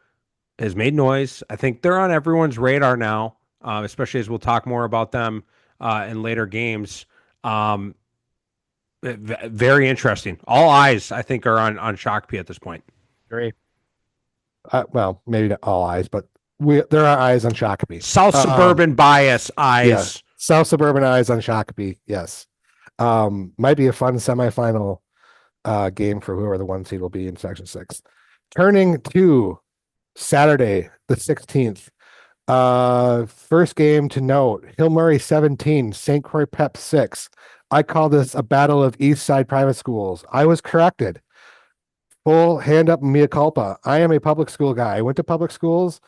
has made noise. I think they're on everyone's radar now, especially as we'll talk more about them in later games. Um, Very interesting. All eyes, I think, are on Shakopee at this point. Agree. Well, maybe not all eyes, but there are eyes on Shakopee. South suburban bias eyes. Yeah, South suburban eyes on Shakopee. Yes. Might be a fun semifinal game for whoever the 1 seed will be in Section 6. Turning to Saturday, the 16th. First game to note, Hill Murray 17, St. Croix Pep 6. I call this a battle of East Side private schools. I was corrected. Full hand up, mea culpa. I am a public school guy. I went to public schools.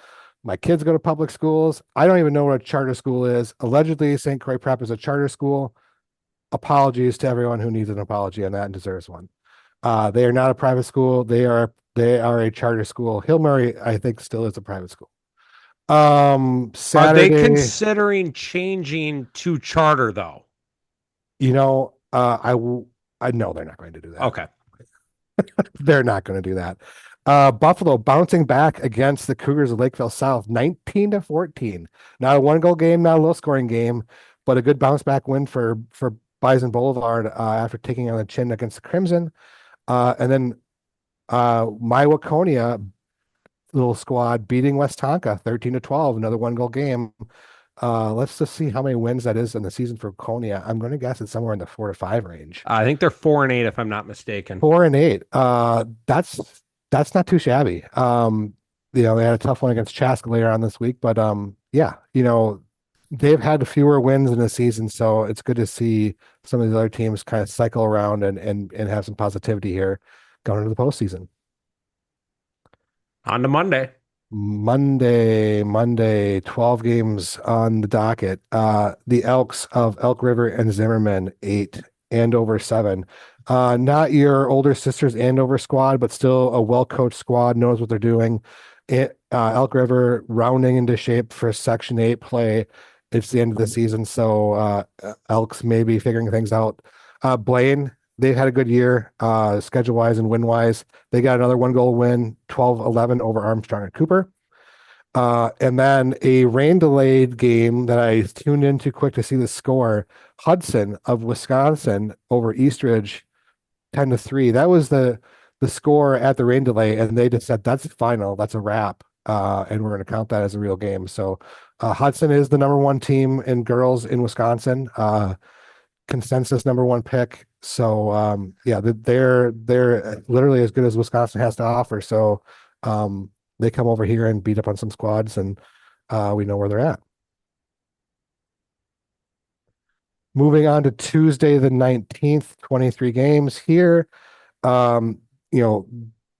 My kids go to public schools. I don't even know what a charter school is. Allegedly, St. Croix Prep is a charter school. Apologies to everyone who needs an apology on that and deserves one. They are not a private school. They are a charter school. Hill Murray, I think, still is a private school. Are they Saturday, considering changing to charter though? I know they're not going to do that. Okay. They're not going to do that. Buffalo bouncing back against the Cougars of Lakeville South, 19-14. Not a 1 goal game, not a low scoring game, but a good bounce back win for Bison Boulevard after taking on the chin against the Crimson. And then my Waconia little squad beating West Tonka 13-12, another 1 goal game. Let's just see how many wins that is in the season for Waconia. I'm going to guess it's somewhere in the 4-5 range. I think they're 4-8 if I'm not mistaken. 4-8. That's not too shabby. They had a tough one against Chaska later on this week, but yeah, they've had fewer wins in the season, so it's good to see some of the other teams kind of cycle around and have some positivity here going into the postseason. On to Monday. Monday, 12 games on the docket. The Elks of Elk River and Zimmerman, 8 Andover 7. Not your older sister's Andover squad, but still a well-coached squad, knows what they're doing. Elk River rounding into shape for Section 8 play. It's the end of the season, so Elks may be figuring things out. Blaine, they've had a good year, schedule-wise and win-wise. They got another one-goal win, 12-11 over Armstrong and Cooper. And then a rain-delayed game that I tuned in too quick to see the score. Hudson of Wisconsin over Eastridge, 10-3. That was the score at the rain delay, and they just said that's final, that's a wrap, and we're going to count that as a real game. So Hudson is the number one team in girls in Wisconsin. Consensus number one pick. So yeah, they're literally as good as Wisconsin has to offer. So they come over here and beat up on some squads, and we know where they're at. Moving on to Tuesday the 19th, 23 games here. Um, you know,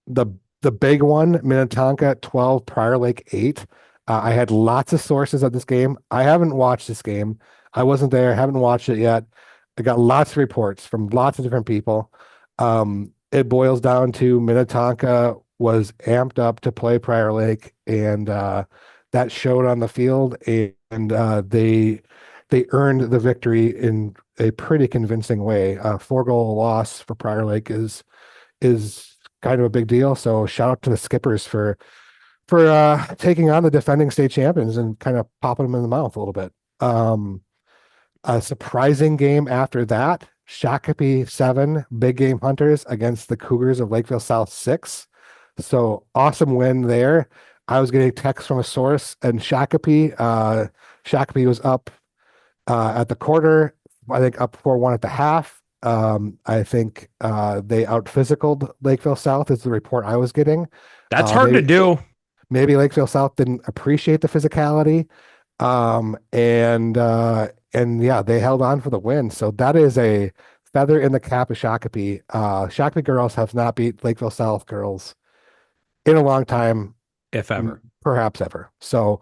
the the big one, Minnetonka 12, Prior Lake 8. I had lots of sources of this game. I haven't watched this game. I wasn't there, haven't watched it yet. I got lots of reports from lots of different people. It boils down to Minnetonka was amped up to play Prior Lake, and that showed on the field, and they earned the victory in a pretty convincing way. A 4-goal loss for Prior Lake is kind of a big deal. So shout out to the skippers for taking on the defending state champions and kind of popping them in the mouth a little bit. A surprising game after that, Shakopee 7, Big Game Hunters against the Cougars of Lakeville South 6. So awesome win there. I was getting text from a source, and Shakopee was up at the quarter, I think up 4-1 at the half. I think they out physicaled Lakeville South is the report I was getting. That's hard to Maybe do. maybe Lakeville South didn't appreciate the physicality. And yeah, they held on for the win. So that is a feather in the cap of Shakopee. Shakopee girls have not beat Lakeville South girls in a long time, If ever. perhaps ever. So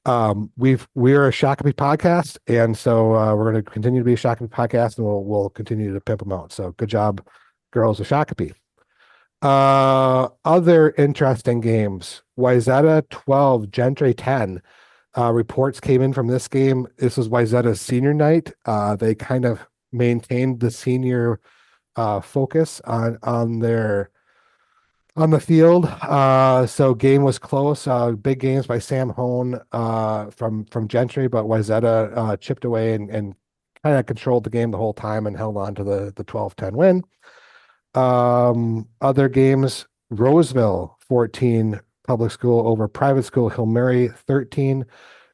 we're a Shakopee podcast, and so we're going to continue to be a Shakopee podcast, and we'll continue to pimp them out. So good job, girls of Shakopee. Other interesting games: Wayzata 12, Gentry 10. Reports came in from this game. This was Wayzata's senior night. They kind of maintained the senior focus on the field. So game was close. Big games by Sam Hone from Gentry, but Wayzata chipped away and kind of controlled the game the whole time and held on to the 12-10 win. Other games, Roseville 14, public school over private school, Hill Mary 13.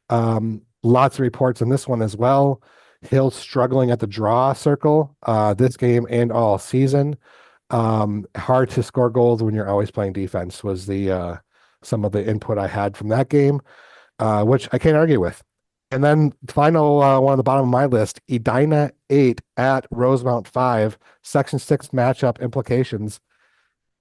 Lots of reports on this one as well. Hill struggling at the draw circle this game and all season. Hard to score goals when you're always playing defense was the some of the input I had from that game, which I can't argue with. And then final one on the bottom of my list, Edina 8 at Rosemount 5, Section 6 matchup implications.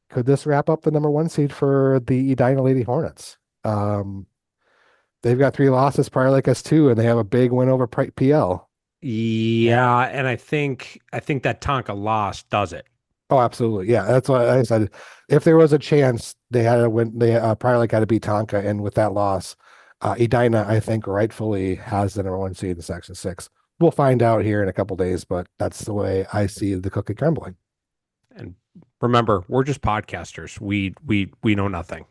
Could this wrap up the number one seed for the Edina Lady Hornets? They've got 3 losses, Prior Lake has 2, and they have a big win over PL. Yeah, and I think that Tonka loss does it. Oh, absolutely. Yeah, that's what I said. If there was a chance, they had to win. They Prior Lake had to beat Tonka, and with that loss, Edina, I think, rightfully has the number one seed in Section 6. We'll find out here in a couple days, but that's the way I see the cookie crumbling. And remember, we're just podcasters. We know nothing.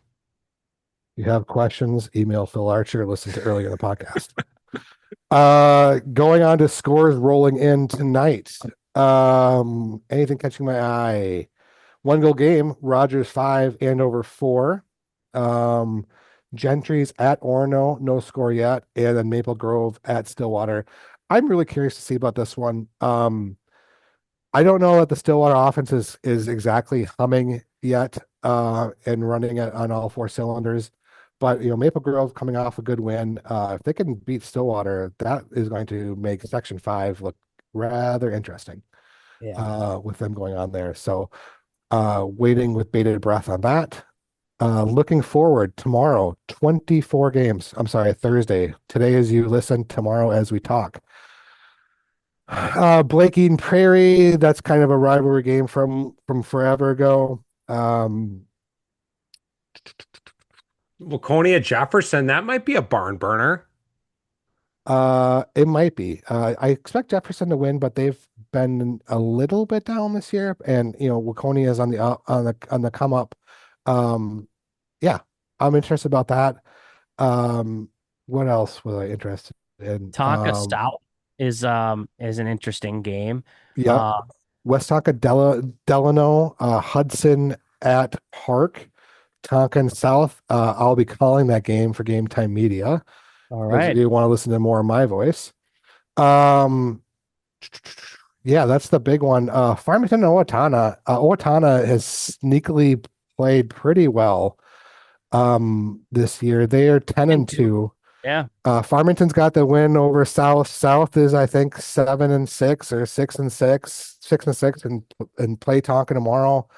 If you have questions, email Phil Archer. Listen to earlier in the podcast. Going on to scores rolling in tonight. Anything catching my eye? 1-goal game, Rogers 5, Andover 4. Gentry's at Orono, no score yet, and then Maple Grove at Stillwater. I'm really curious to see about this one. I don't know that the Stillwater offense is exactly humming yet, and running on all 4 cylinders, But Maple Grove coming off a good win. If they can beat Stillwater, that is going to make Section 5 look rather interesting Yeah. with them going on there. So waiting with bated breath on that. Looking forward tomorrow, 24 games. I'm sorry, Thursday. Today as you listen, tomorrow as we talk. Blake Eden Prairie, that's kind of a rivalry game from forever ago. Laconia Jefferson, that might be a barn burner. It might be. I expect Jefferson to win, but they've been a little bit down this year, and Waconia is on the on the come up. Um, yeah, I'm interested about that. What else was I interested in? Tonka Stout is an interesting game. Yep, Uh, West Tonka Delano, Hudson at Park, Tonkin South. I'll be calling that game for Game Time Media. all Those of right. you who want to listen to more of my voice. Um, yeah, that's the big one. Farmington and Owatonna. Owatonna has sneakily played pretty well this year. They are 10 And and two. 2. Yeah. Farmington's got the win over South. South is, I think, 7 and 6 or 6 and 6, 6 and 6, and play Tonka tomorrow.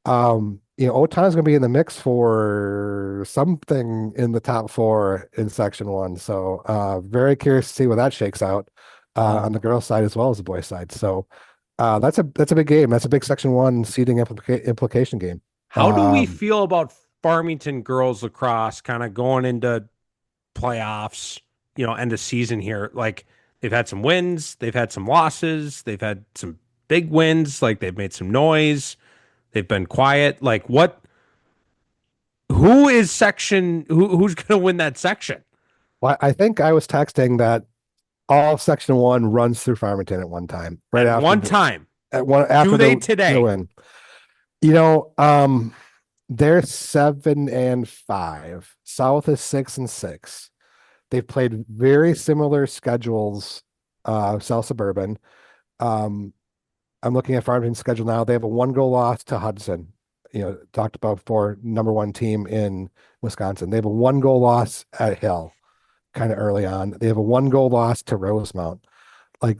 Owatonna's going to be in the mix for something in the top four in Section 1. So very curious to see where that shakes out Uh, on the girls' side as well as the boys' side. So that's a big game. That's a big Section 1 seeding implication game. How do we Um, feel about Farmington girls lacrosse kind of going into playoffs, end of season here? Like they've had some wins, they've had some losses, they've had some big wins, like they've made some noise, they've been quiet. Like who's going to win that section well, I think I was texting that all Section 1 runs through Farmington at one time, right at after one time? after Do they the today? win. You know, um, they're 7 and 5. South is 6 and 6. They've played very similar schedules, South Suburban. Um, I'm looking at Farmington's schedule now. They have a 1 goal loss to Hudson. Talked about before, number 1 team in Wisconsin. They have a 1 goal loss at Hill, kind of early on. They have a 1 goal loss to Rosemount. Like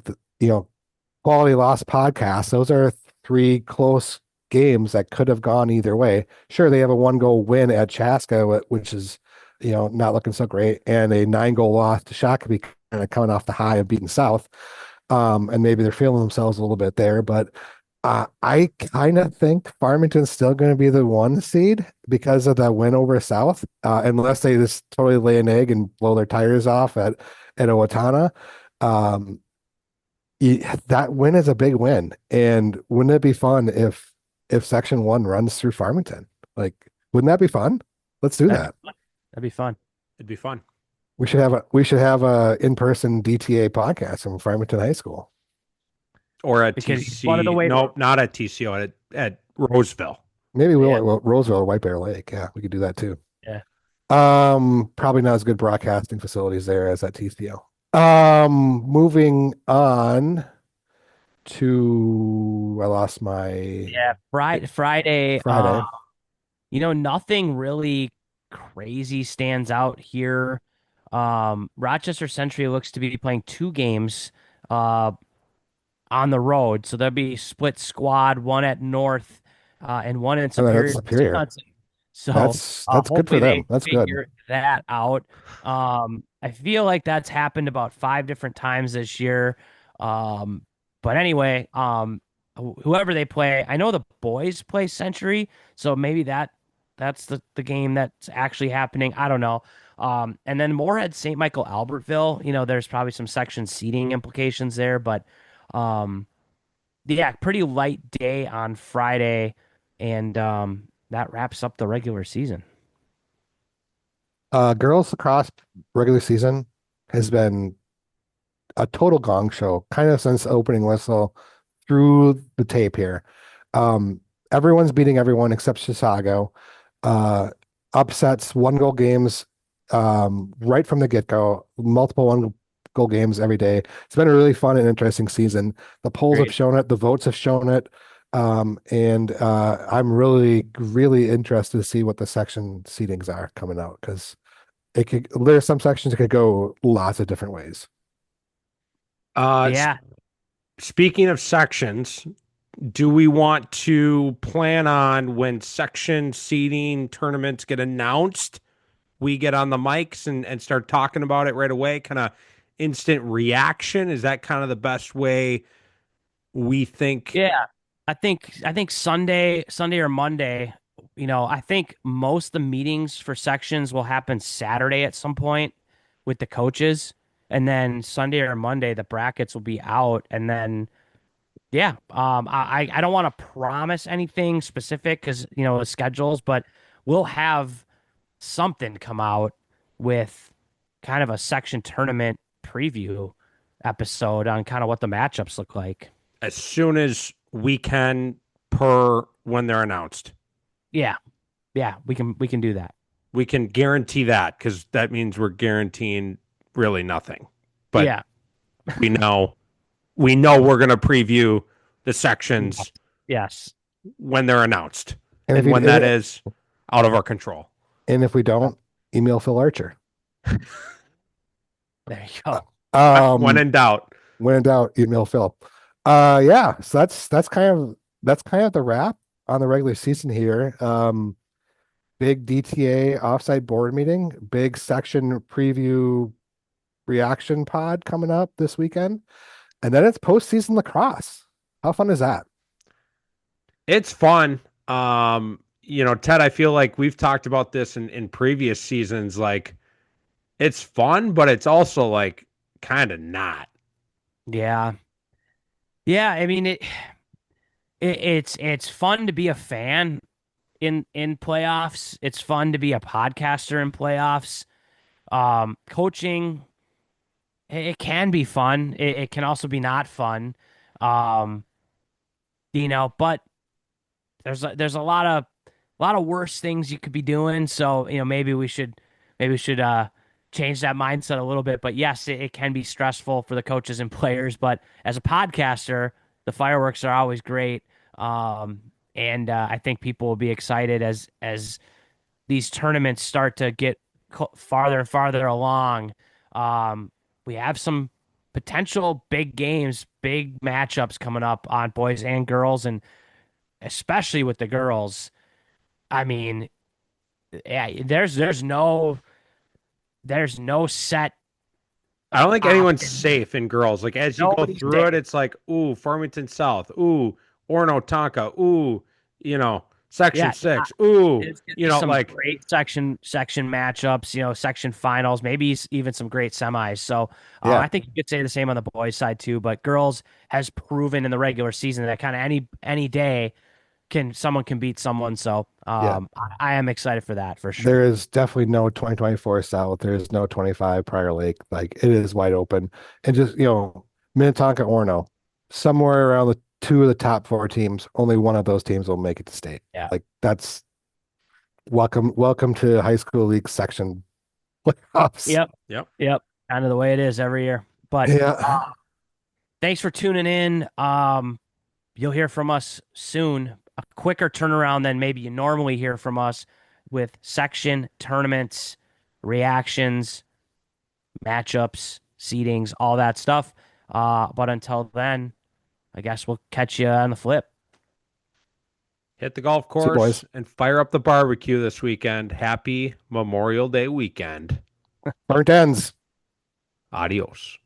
quality loss podcast. Those are 3 close games that could have gone either way. Sure, they have a 1 goal win at Chaska, which is not looking so great, and a 9 goal loss to Shakopee, kind of coming off the high of beating South. And maybe they're feeling themselves a little bit there, but I kind of think Farmington's still going to be the 1 seed because of that win over South, unless they just totally lay an egg and blow their tires off at Owatonna. Um, that win is a big win, and wouldn't it be fun if Section 1 runs through Farmington? Like, wouldn't that be fun? Let's do that'd that. that'd be fun. It'd be fun. We should have a in-person DTA podcast from Farmington High School. Or at Because you wanted to TC. wait. Nope, not at TCO, at Roseville. Maybe Yeah. Roseville or White Bear Lake. Yeah, we could do that too. Yeah. Probably not as good broadcasting facilities there as at TCO. Moving on to I lost my Yeah. Friday. Friday. Nothing really crazy stands out here. Rochester Century looks to be playing 2 games uh on the road. So there'll be split squad, one at North and one in I mean, that's Superior, Superior. Wisconsin. So That's good for hopefully they them. That's good. figure that out. I feel like that's happened about 5 different times this year. But anyway, whoever they play, I know the boys play Century, so maybe that's the game that's actually happening. I don't know. And then Moorhead St. Michael Albertville, there's probably some section seating implications there, but um yeah, pretty light day on Friday, and that wraps up the regular season. Girls lacrosse regular season has been a total gong show, kind of since opening whistle through the tape here. Everyone's beating everyone except Chisago. Uh, Upsets, 1 goal games, right from the get-go, multiple 1 goal games every day. It's been a really fun and interesting season. The polls have Great. shown it, the votes have shown it. And I'm really, really interested to see what the section seatings are coming out because there's some sections that could go lots of different ways. Uh, s- Yeah. Speaking of sections, do we want to plan on when section seating tournaments get announced, we get on the mics and start talking about it right away? Kind of instant reaction. Is that kind of the best way we think? Yeah. I think Sunday or Monday, I think most of the meetings for sections will happen Saturday at some point with the coaches. And then Sunday or Monday, the brackets will be out. And then yeah, I don't want to promise anything specific because the schedules, but we'll have something come out with kind of a section tournament preview episode on kind of what the matchups look like. As soon as we can per when they're announced. Yeah, yeah, we can do that. We can guarantee that because that means we're guaranteeing really nothing. But Yeah. we know we're going to preview the sections Yes. when they're announced And if and you when that is out of our control. and if we don't, email Phil Archer. There you go. When Um, in doubt. when in doubt, email Phil. Yeah, so that's kind of the wrap on the regular season here. Big DTA offsite board meeting, big section preview reaction pod coming up this weekend, and then it's postseason lacrosse. How fun is that? It's fun. Ted, I feel like we've talked about this in previous seasons. Like, it's fun, but it's also like kind of not. Yeah. Yeah, I mean it's fun to be a fan in playoffs. It's fun to be a podcaster in playoffs. Coaching it can be fun. It can also be not fun. Um, but there's a lot of worse things you could be doing. So, maybe we should change that mindset a little bit. But yes, it can be stressful for the coaches and players. But as a podcaster, the fireworks are always great. And I think people will be excited as these tournaments start to get farther and farther along. Um, we have some potential big games, big matchups coming up on boys and girls, and especially with the girls. I mean, yeah, there's no set I don't think anyone's option. safe in girls. Like as you go Nobody's through it, safe. it's like, ooh, Farmington South, ooh, Orono Tonka, ooh, Section Yeah, 6, ooh, it's gonna be some like, great section matchups, section finals, maybe even some great semis. So Yeah, I think you could say the same on the boys' side too. But girls has proven in the regular season that kind of any day someone can beat someone. So yeah. I am excited for that for sure. There is definitely no 2024 South. There is no 25 Prior Lake. Like it is wide open. And just, Minnetonka Orno, somewhere around the two of the top four teams, only one of those teams will make it to state. Yeah. Like that's welcome to high school league section playoffs. Yep. yep. Yep. Kind of the way it is every year. But Yeah. thanks for tuning in. You'll hear from us soon. A quicker turnaround than maybe you normally hear from us with section tournaments, reactions, matchups, seedings, all that stuff. But until then, I guess we'll catch you on the flip. Hit the golf See you, course boys. and fire up the barbecue this weekend. Happy Memorial Day weekend. Burnt ends. Adios.